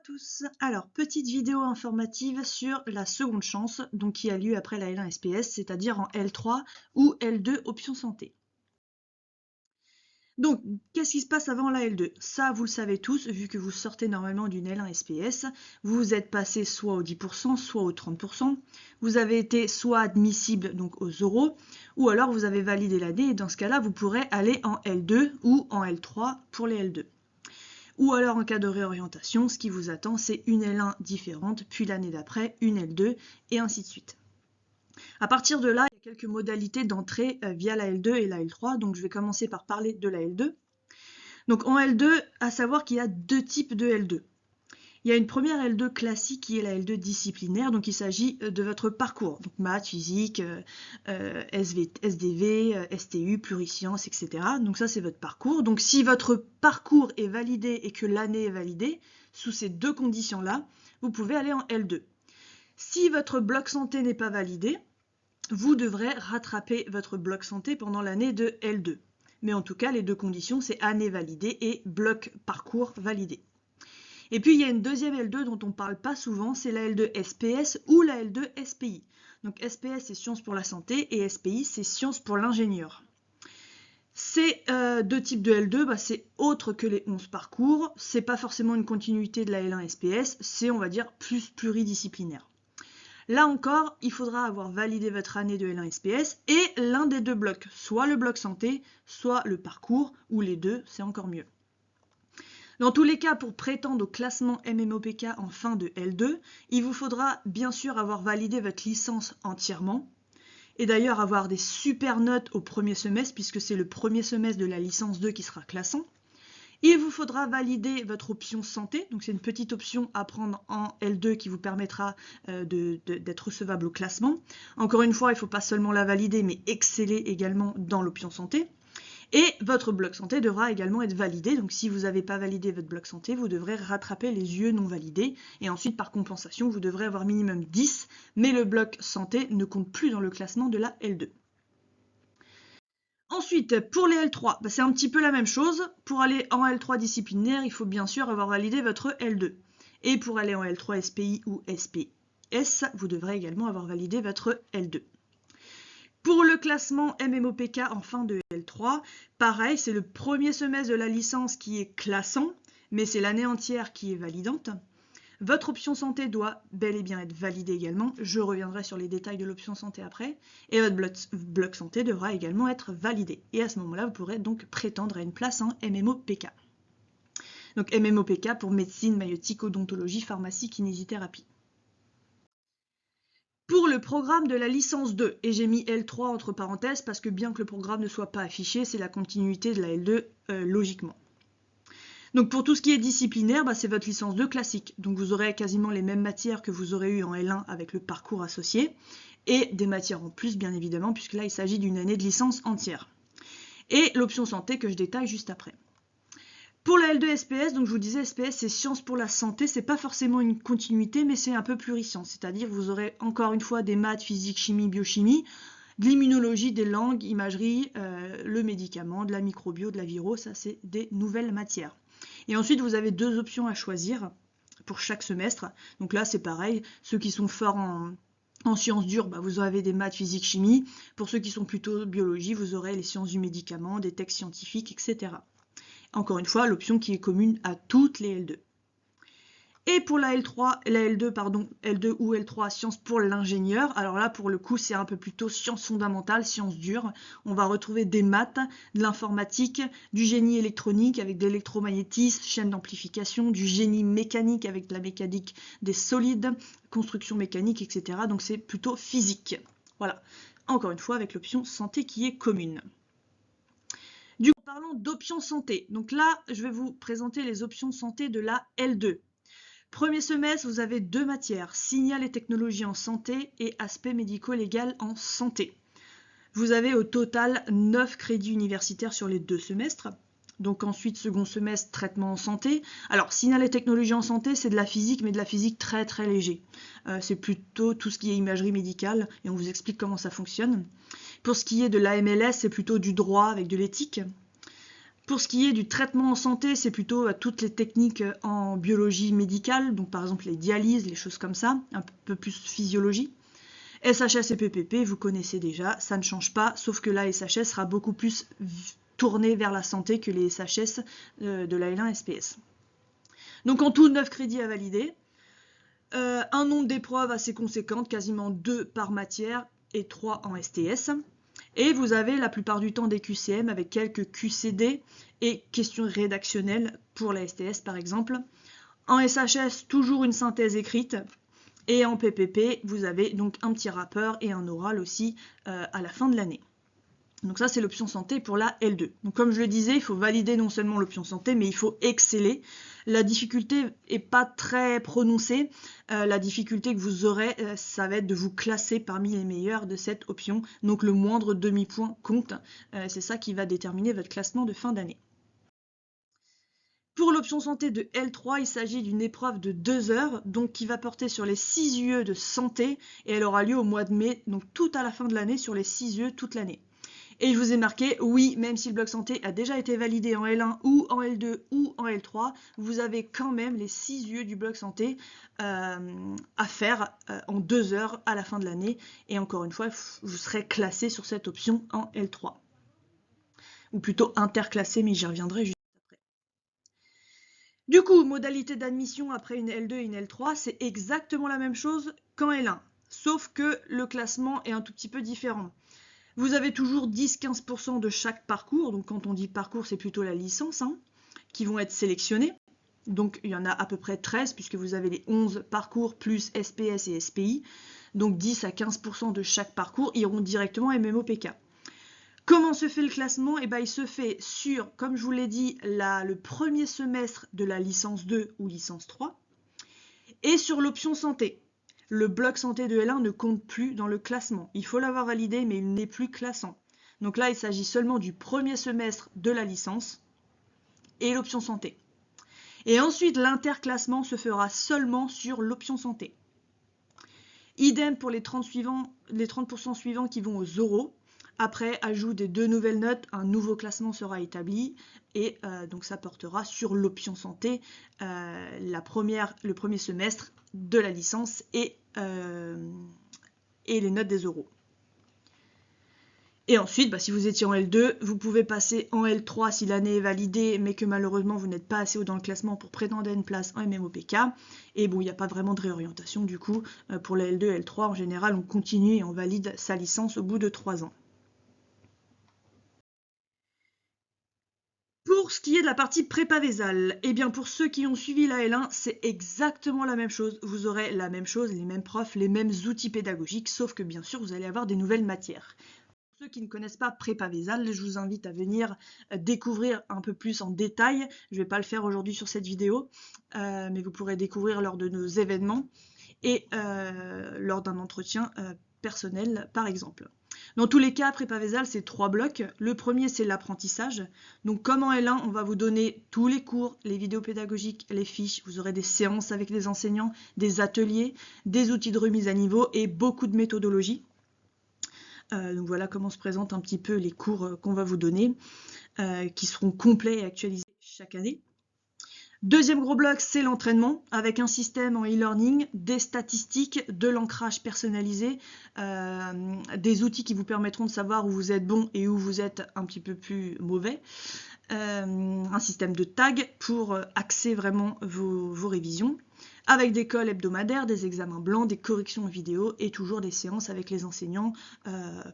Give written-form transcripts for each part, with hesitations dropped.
tous. Alors, petite vidéo informative sur la seconde chance, donc qui a lieu après la L1 SPS, c'est-à-dire en L3 ou L2 option santé. Donc, qu'est-ce qui se passe avant la L2? Ça, vous le savez tous, vu que vous sortez normalement d'une L1 SPS, vous êtes passé soit au 10%, soit au 30%, vous avez été soit admissible donc aux euros, ou alors vous avez validé l'année, et dans ce cas-là, vous pourrez aller en L2 ou en L3 pour les L2. Ou alors en cas de réorientation, ce qui vous attend, c'est une L1 différente, puis l'année d'après, une L2, et ainsi de suite. À partir de là, il y a quelques modalités d'entrée via la L2 et la L3, donc je vais commencer par parler de la L2. Donc en L2, à savoir qu'il y a deux types de L2. Il y a une première L2 classique qui est la L2 disciplinaire, donc il s'agit de votre parcours, donc maths, physique, SDV, STU, plurisciences, etc. Donc ça c'est votre parcours. Donc si votre parcours est validé et que l'année est validée, sous ces deux conditions-là, vous pouvez aller en L2. Si votre bloc santé n'est pas validé, vous devrez rattraper votre bloc santé pendant l'année de L2. Mais en tout cas, les deux conditions, c'est année validée et bloc parcours validé. Et puis il y a une deuxième L2 dont on ne parle pas souvent, c'est la L2 SPS ou la L2 SPI. Donc SPS c'est sciences pour la santé et SPI c'est sciences pour l'ingénieur. Ces deux types de L2, c'est autre que les 11 parcours, c'est pas forcément une continuité de la L1 SPS, c'est on va dire plus pluridisciplinaire. Là encore, il faudra avoir validé votre année de L1 SPS et l'un des deux blocs, soit le bloc santé, soit le parcours, ou les deux, c'est encore mieux. Dans tous les cas, pour prétendre au classement MMOPK en fin de L2, il vous faudra bien sûr avoir validé votre licence entièrement, et d'ailleurs avoir des super notes au premier semestre, puisque c'est le premier semestre de la licence 2 qui sera classant. Il vous faudra valider votre option santé, donc c'est une petite option à prendre en L2 qui vous permettra d'être recevable au classement. Encore une fois, il ne faut pas seulement la valider, mais exceller également dans l'option santé. Et votre bloc santé devra également être validé, donc si vous n'avez pas validé votre bloc santé, vous devrez rattraper les UE non validés, et ensuite par compensation, vous devrez avoir minimum 10, mais le bloc santé ne compte plus dans le classement de la L2. Ensuite, pour les L3, c'est un petit peu la même chose. Pour aller en L3 disciplinaire, il faut bien sûr avoir validé votre L2. Et pour aller en L3 SPI ou SPS, vous devrez également avoir validé votre L2. Pour le classement MMOPK en fin de L3, pareil, c'est le premier semestre de la licence qui est classant, mais c'est l'année entière qui est validante. Votre option santé doit bel et bien être validée également, je reviendrai sur les détails de l'option santé après, et votre bloc santé devra également être validé. Et à ce moment-là, vous pourrez donc prétendre à une place en MMOPK. Donc MMOPK pour médecine, maïeutique, odontologie, pharmacie, kinésithérapie. Pour le programme de la licence 2, et j'ai mis L3 entre parenthèses parce que bien que le programme ne soit pas affiché, c'est la continuité de la L2 logiquement. Donc pour tout ce qui est disciplinaire, c'est votre licence 2 classique. Donc vous aurez quasiment les mêmes matières que vous aurez eu en L1 avec le parcours associé, et des matières en plus bien évidemment, puisque là il s'agit d'une année de licence entière. Et l'option santé que je détaille juste après. Pour la L2 SPS, donc je vous disais, SPS c'est sciences pour la santé, c'est pas forcément une continuité, mais c'est un peu pluriscience, c'est-à-dire vous aurez encore une fois des maths, physique, chimie, biochimie, de l'immunologie, des langues, imagerie, le médicament, de la microbio, de la viro, ça c'est des nouvelles matières. Et ensuite vous avez deux options à choisir pour chaque semestre, donc là c'est pareil, ceux qui sont forts en sciences dures, vous avez des maths, physique, chimie, pour ceux qui sont plutôt biologie, vous aurez les sciences du médicament, des textes scientifiques, etc. Encore une fois, l'option qui est commune à toutes les L2. Et pour la L2 ou L3, sciences pour l'ingénieur. Alors là, pour le coup, c'est un peu plutôt sciences fondamentales, sciences dures. On va retrouver des maths, de l'informatique, du génie électronique avec de l'électromagnétisme, chaîne d'amplification, du génie mécanique avec de la mécanique des solides, construction mécanique, etc. Donc c'est plutôt physique. Voilà. Encore une fois, avec l'option santé qui est commune. Du coup, parlons d'options santé. Donc là, je vais vous présenter les options santé de la L2. Premier semestre, vous avez deux matières, signal et technologie en santé et aspect médico-légal en santé. Vous avez au total 9 crédits universitaires sur les 2 semestres. Donc ensuite, second semestre, traitement en santé. Alors, signal et technologie en santé, c'est de la physique, mais de la physique très très léger. C'est plutôt tout ce qui est imagerie médicale, et on vous explique comment ça fonctionne. Pour ce qui est de l'AMLS, c'est plutôt du droit avec de l'éthique. Pour ce qui est du traitement en santé, c'est plutôt toutes les techniques en biologie médicale, donc par exemple les dialyses, les choses comme ça, un peu plus physiologie. SHS et PPP, vous connaissez déjà, ça ne change pas, sauf que la SHS sera beaucoup plus tournée vers la santé que les SHS de la L1 SPS. Donc en tout, 9 crédits à valider. Un nombre d'épreuves assez conséquent, quasiment 2 par matière et 3 en STS. Et vous avez la plupart du temps des QCM avec quelques QCD et questions rédactionnelles pour la STS par exemple. En SHS, toujours une synthèse écrite. Et en PPP, vous avez donc un petit rappeur et un oral aussi à la fin de l'année. Donc ça, c'est l'option santé pour la L2. Donc comme je le disais, il faut valider non seulement l'option santé, mais il faut exceller. La difficulté n'est pas très prononcée. La difficulté que vous aurez, ça va être de vous classer parmi les meilleurs de cette option. Donc le moindre demi-point compte. C'est ça qui va déterminer votre classement de fin d'année. Pour l'option santé de L3, il s'agit d'une épreuve de 2 heures, donc qui va porter sur les 6 UE de santé, et elle aura lieu au mois de mai, donc tout à la fin de l'année, sur les 6 UE toute l'année. Et je vous ai marqué, oui, même si le bloc santé a déjà été validé en L1 ou en L2 ou en L3, vous avez quand même les 6 UE du bloc santé à faire en 2 heures à la fin de l'année. Et encore une fois, vous serez classé sur cette option en L3. Ou plutôt interclassé, mais j'y reviendrai juste après. Du coup, modalité d'admission après une L2 et une L3, c'est exactement la même chose qu'en L1. Sauf que le classement est un tout petit peu différent. Vous avez toujours 10-15% de chaque parcours, donc quand on dit parcours, c'est plutôt la licence, qui vont être sélectionnés. Donc il y en a à peu près 13, puisque vous avez les 11 parcours plus SPS et SPI. Donc 10 à 15% de chaque parcours iront directement MMOPK. Comment se fait le classement? Il se fait sur, comme je vous l'ai dit, le premier semestre de la licence 2 ou licence 3, et sur l'option santé. Le bloc santé de L1 ne compte plus dans le classement. Il faut l'avoir validé, mais il n'est plus classant. Donc là, il s'agit seulement du premier semestre de la licence et l'option santé. Et ensuite, l'interclassement se fera seulement sur l'option santé. Idem pour les 30% suivants qui vont aux oraux. Après ajout des 2 nouvelles notes, un nouveau classement sera établi et donc ça portera sur l'option santé le premier semestre de la licence et les notes des oraux. Et ensuite, si vous étiez en L2, vous pouvez passer en L3 si l'année est validée, mais que malheureusement vous n'êtes pas assez haut dans le classement pour prétendre à une place en MMOPK. Et bon, il n'y a pas vraiment de réorientation du coup. Pour la L2 et L3, en général, on continue et on valide sa licence au bout de 3 ans. Pour ce qui est de la partie prépa Vésal, pour ceux qui ont suivi la L1, c'est exactement la même chose. Vous aurez la même chose, les mêmes profs, les mêmes outils pédagogiques, sauf que bien sûr, vous allez avoir des nouvelles matières. Pour ceux qui ne connaissent pas prépa Vésal, je vous invite à venir découvrir un peu plus en détail. Je ne vais pas le faire aujourd'hui sur cette vidéo, mais vous pourrez découvrir lors de nos événements et lors d'un entretien personnel, par exemple. Dans tous les cas, prépa Vésal, c'est 3 blocs. Le premier, c'est l'apprentissage. Donc, comme en L1, on va vous donner tous les cours, les vidéos pédagogiques, les fiches. Vous aurez des séances avec les enseignants, des ateliers, des outils de remise à niveau et beaucoup de méthodologie. Donc, voilà comment se présentent un petit peu les cours qu'on va vous donner, qui seront complets et actualisés chaque année. Deuxième gros bloc, c'est l'entraînement, avec un système en e-learning, des statistiques, de l'ancrage personnalisé, des outils qui vous permettront de savoir où vous êtes bon et où vous êtes un petit peu plus mauvais, un système de tag pour axer vraiment vos révisions, avec des calls hebdomadaires, des examens blancs, des corrections vidéo et toujours des séances avec les enseignants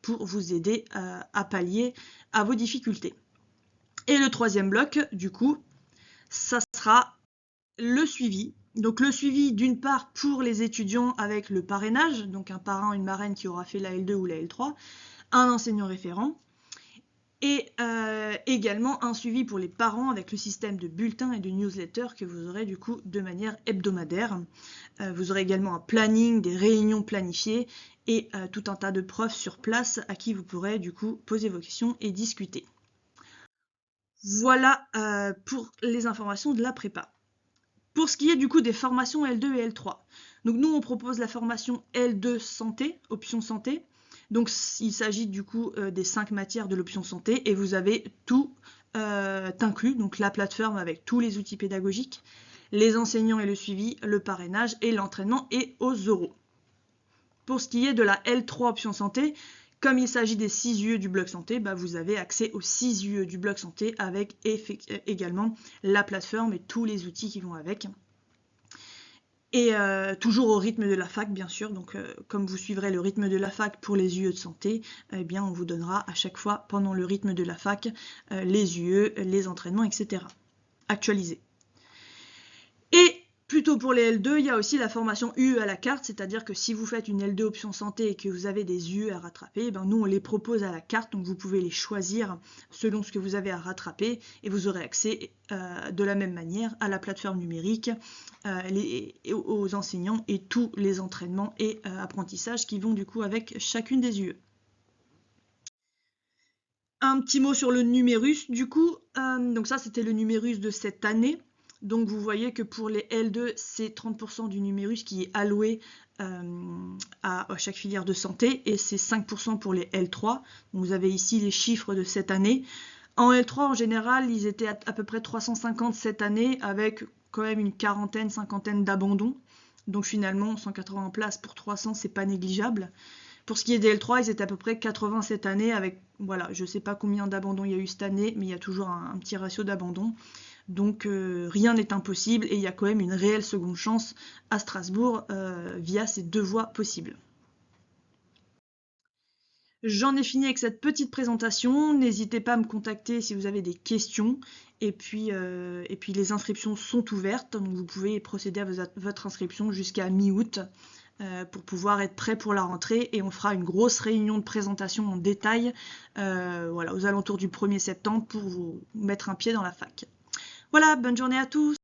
pour vous aider à pallier à vos difficultés. Et le troisième bloc, du coup, ça sera le suivi. Donc le suivi d'une part pour les étudiants avec le parrainage, donc un parrain, une marraine qui aura fait la L2 ou la L3, un enseignant référent, et également un suivi pour les parents avec le système de bulletins et de newsletters que vous aurez du coup de manière hebdomadaire. Vous aurez également un planning, des réunions planifiées et tout un tas de profs sur place à qui vous pourrez du coup poser vos questions et discuter. Voilà pour les informations de la prépa. Pour ce qui est du coup des formations L2 et L3, donc nous on propose la formation L2 santé, option santé. Donc il s'agit du coup des 5 matières de l'option santé et vous avez tout inclut donc la plateforme avec tous les outils pédagogiques, les enseignants et le suivi, le parrainage et l'entraînement et aux euros. Pour ce qui est de la L3 option santé, comme il s'agit des 6 UE du bloc santé, vous avez accès aux 6 UE du bloc santé avec également la plateforme et tous les outils qui vont avec. Et toujours au rythme de la fac, bien sûr. Donc, comme vous suivrez le rythme de la fac pour les UE de santé, eh bien, on vous donnera à chaque fois, pendant le rythme de la fac, les UE, les entraînements, etc. actualisés. Et plutôt pour les L2, il y a aussi la formation UE à la carte, c'est-à-dire que si vous faites une L2 option santé et que vous avez des UE à rattraper, nous on les propose à la carte, donc vous pouvez les choisir selon ce que vous avez à rattraper et vous aurez accès de la même manière à la plateforme numérique, aux enseignants et tous les entraînements et apprentissages qui vont du coup avec chacune des UE. Un petit mot sur le numérus du coup, donc ça c'était le numérus de cette année. Donc vous voyez que pour les L2, c'est 30% du numérus qui est alloué à chaque filière de santé et c'est 5% pour les L3. Donc vous avez ici les chiffres de cette année. En L3, en général, ils étaient à peu près 350 cette année avec quand même une quarantaine, cinquantaine d'abandons. Donc finalement, 180 places pour 300, c'est pas négligeable. Pour ce qui est des L3, ils étaient à peu près 80 cette année avec, voilà, je sais pas combien d'abandons il y a eu cette année, mais il y a toujours un petit ratio d'abandon. Donc rien n'est impossible et il y a quand même une réelle seconde chance à Strasbourg via ces 2 voies possibles. J'en ai fini avec cette petite présentation. N'hésitez pas à me contacter si vous avez des questions. Et puis les inscriptions sont ouvertes, donc vous pouvez procéder à votre inscription jusqu'à mi-août pour pouvoir être prêt pour la rentrée. Et on fera une grosse réunion de présentation en détail voilà, aux alentours du 1er septembre pour vous mettre un pied dans la fac. Voilà, bonne journée à tous!